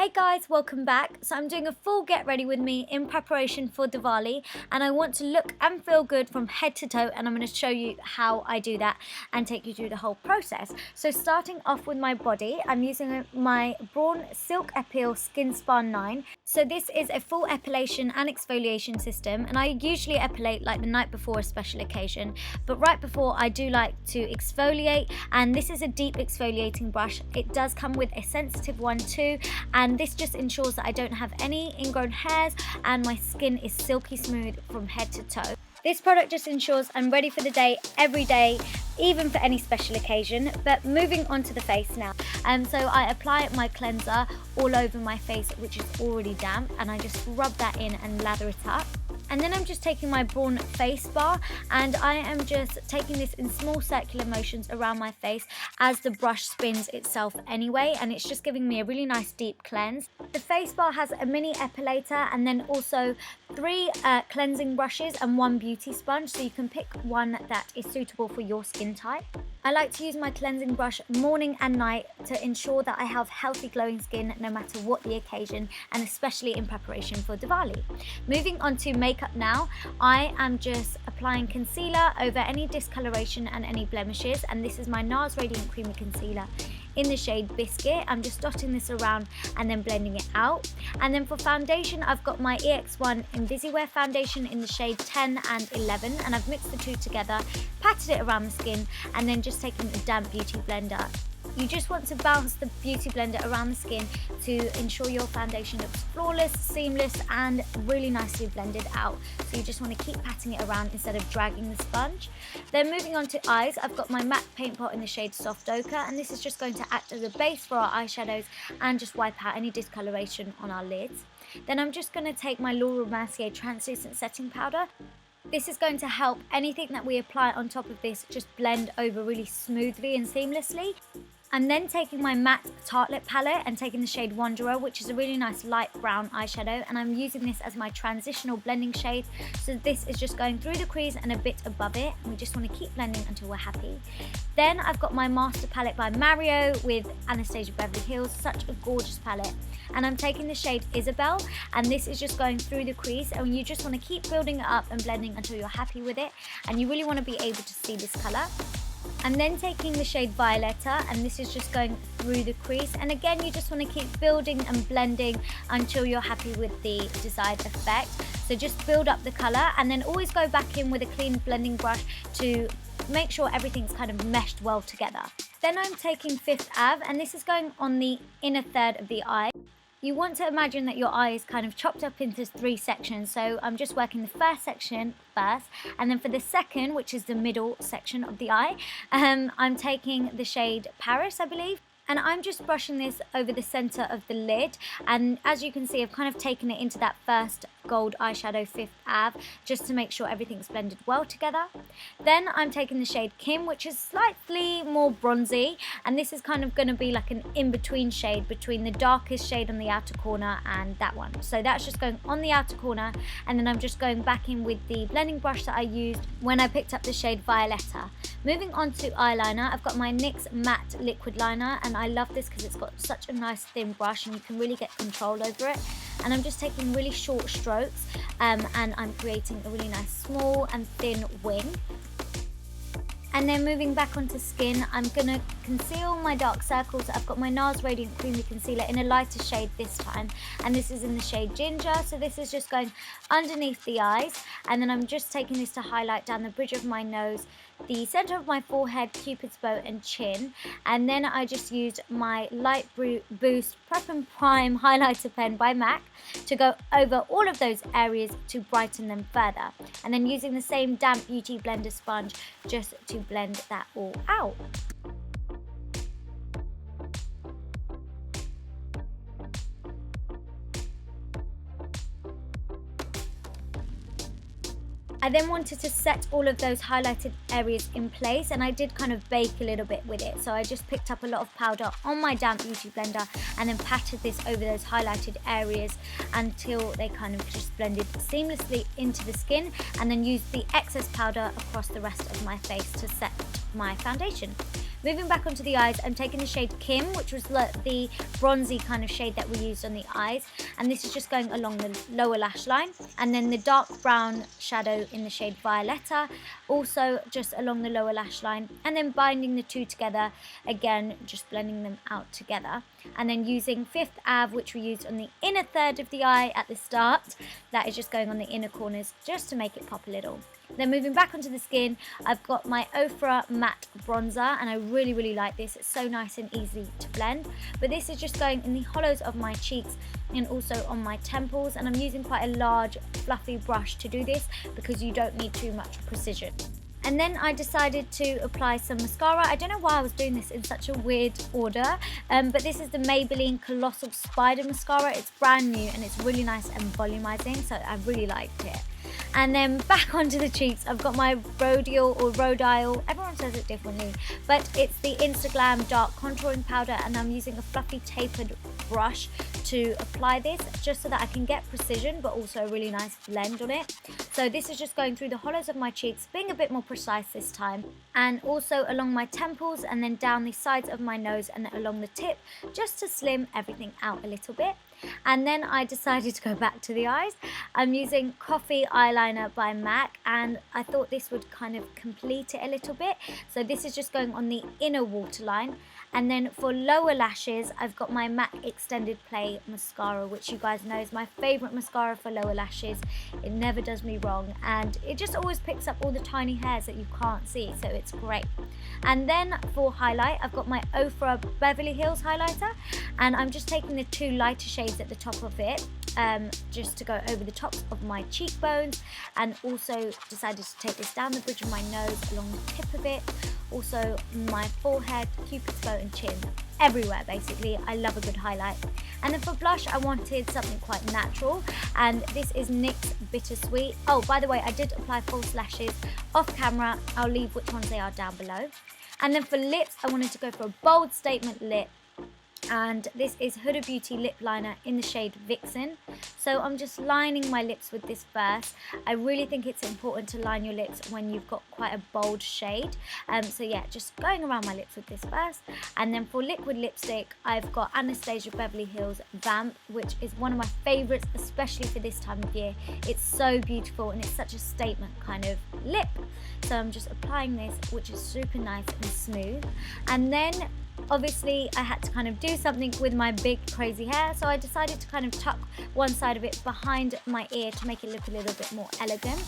Hey guys, welcome back. So I'm doing a full get ready with me in preparation for Diwali, and I want to look and feel good from head to toe, and I'm going to show you how I do that and take you through the whole process. So starting off with my body, I'm using my Braun Silk Épil SkinSpa 9. So this is a full epilation and exfoliation system, and I usually epilate like the night before a special occasion, but right before I do like to exfoliate, and this is a deep exfoliating brush. It does come with a sensitive one too, and this just ensures that I don't have any ingrown hairs and my skin is silky smooth from head to toe. This product just ensures I'm ready for the day every day, even for any special occasion. But moving on to the face now. So I apply my cleanser all over my face, which is already damp, and I just rub that in and lather it up. And then I'm just taking my Braun FaceSpa, and I am just taking this in small circular motions around my face as the brush spins itself anyway, and it's just giving me a really nice deep cleanse. The FaceSpa has a mini epilator and then also 3 cleansing brushes and 1 beauty sponge, so you can pick one that is suitable for your skin type. I like to use my cleansing brush morning and night to ensure that I have healthy glowing skin no matter what the occasion, and especially in preparation for Diwali. Moving on to makeup now, I am just applying concealer over any discoloration and any blemishes, and this is my NARS Radiant Creamy Concealer in the shade Biscuit. I'm just dotting this around and then blending it out. And then for foundation, I've got my EX1 Invisiwear foundation in the shade 10 and 11, and I've mixed the two together, patted it around the skin, and then just taking a damp beauty blender. You just want to bounce the beauty blender around the skin to ensure your foundation looks flawless, seamless, and really nicely blended out. So you just want to keep patting it around instead of dragging the sponge. Then moving on to eyes, I've got my matte paint pot in the shade Soft Ochre, and this is just going to act as a base for our eyeshadows and just wipe out any discoloration on our lids. Then I'm just going to take my Laura Mercier translucent setting powder. This is going to help anything that we apply on top of this just blend over really smoothly and seamlessly. I'm then taking my matte Tartelette palette and taking the shade Wanderer, which is a really nice light brown eyeshadow, and I'm using this as my transitional blending shade. So this is just going through the crease and a bit above it, and we just want to keep blending until we're happy. Then I've got my Master palette by Mario with Anastasia Beverly Hills, such a gorgeous palette. And I'm taking the shade Isabel, and this is just going through the crease, and you just want to keep building it up and blending until you're happy with it, and you really want to be able to see this colour. And then taking the shade Violeta, and this is just going through the crease, and again you just want to keep building and blending until you're happy with the desired effect. So just build up the colour, and then always go back in with a clean blending brush to make sure everything's kind of meshed well together. Then I'm taking Fifth Ave, and this is going on the inner third of the eye. You want to imagine that your eye is kind of chopped up into 3 sections, so I'm just working the first section first, and then for the second, which is the middle section of the eye, I'm taking the shade Paris, I believe, and I'm just brushing this over the centre of the lid, and as you can see, I've kind of taken it into that first gold eyeshadow Fifth Ave just to make sure everything's blended well together. Then I'm taking the shade Kim, which is slightly more bronzy, and this is kind of going to be like an in-between shade between the darkest shade on the outer corner and that one. So that's just going on the outer corner, and then I'm just going back in with the blending brush that I used when I picked up the shade Violeta. Moving on to eyeliner, I've got my NYX matte liquid liner, and I love this because it's got such a nice thin brush and you can really get control over it. And I'm just taking really short strokes, and I'm creating a really nice small and thin wing. And then moving back onto skin, I'm going to conceal my dark circles. I've got my NARS Radiant Creamy Concealer in a lighter shade this time, and this is in the shade Ginger. So this is just going underneath the eyes, and then I'm just taking this to highlight down the bridge of my nose, the centre of my forehead, Cupid's bow and chin. And then I just used my Light Boost Prep and Prime highlighter pen by MAC to go over all of those areas to brighten them further, and then using the same damp beauty blender sponge just to blend that all out. I then wanted to set all of those highlighted areas in place, and I did kind of bake a little bit with it. So I just picked up a lot of powder on my damp beauty blender and then patted this over those highlighted areas until they kind of just blended seamlessly into the skin, and then used the excess powder across the rest of my face to set my foundation. Moving back onto the eyes, I'm taking the shade Kim, which was the bronzy kind of shade that we used on the eyes, and this is just going along the lower lash line, and then the dark brown shadow in the shade Violeta, also just along the lower lash line, and then binding the two together, again just blending them out together, and then using Fifth Ave, which we used on the inner third of the eye at the start, that is just going on the inner corners just to make it pop a little. Then moving back onto the skin, I've got my Ofra matte bronzer, and I really like this. It's so nice and easy to blend, but this is just going in the hollows of my cheeks and also on my temples, and I'm using quite a large fluffy brush to do this because you don't need too much precision. And then I decided to apply some mascara. I don't know why I was doing this in such a weird order, but this is the Maybelline Colossal Spider Mascara. It's brand new and it's really nice and volumizing, so I really liked it. And then back onto the cheeks, I've got my Rodial or Rodial, everyone says it differently, but it's the Instaglam Dark Contouring Powder, and I'm using a fluffy tapered brush to apply this just so that I can get precision but also a really nice blend on it. So this is just going through the hollows of my cheeks, being a bit more precise this time, and also along my temples and then down the sides of my nose and along the tip, just to slim everything out a little bit. And then I decided to go back to the eyes. I'm using Coffee Eyeliner by MAC, and I thought this would kind of complete it a little bit. So this is just going on the inner waterline. And then for lower lashes, I've got my MAC Extended Play Mascara, which you guys know is my favourite mascara for lower lashes. It never does me wrong, and it just always picks up all the tiny hairs that you can't see, so it's great. And then for highlight, I've got my Ofra Beverly Hills highlighter, and I'm just taking the two lighter shades at the top of it, just to go over the tops of my cheekbones, and also decided to take this down the bridge of my nose, along the tip of it, also my forehead, cupid's bow and chin, everywhere basically. I love a good highlight. And then for blush, I wanted something quite natural, and this is NYX Bittersweet. Oh, by the way, I did apply false lashes off camera. I'll leave which ones they are down below. And then for lips, I wanted to go for a bold statement lip, and this is Huda Beauty lip liner in the shade Vixen. So I'm just lining my lips with this first. I really think it's important to line your lips when you've got quite a bold shade. So yeah, just going around my lips with this first. And then for liquid lipstick, I've got Anastasia Beverly Hills Vamp, which is one of my favorites, especially for this time of year. It's so beautiful and it's such a statement kind of lip. So I'm just applying this, which is super nice and smooth. And then obviously I had to kind of do something with my big crazy hair, so I decided to kind of tuck one side of it behind my ear to make it look a little bit more elegant.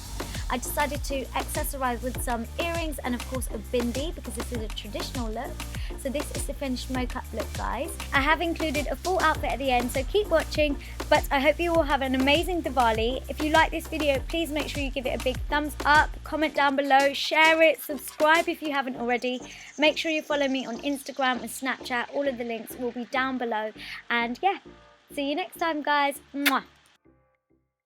I decided to accessorize with some earrings and of course a bindi, because this is a traditional look. So this is the finished makeup look, guys. I have included a full outfit at the end, so keep watching, but I hope you all have an amazing Diwali. If you like this video, please make sure you give it a big thumbs up, comment down below, share it, subscribe if you haven't already. Make sure you follow me on Instagram and Snapchat. All of the links will be down below. And yeah, see you next time, guys. Mwah.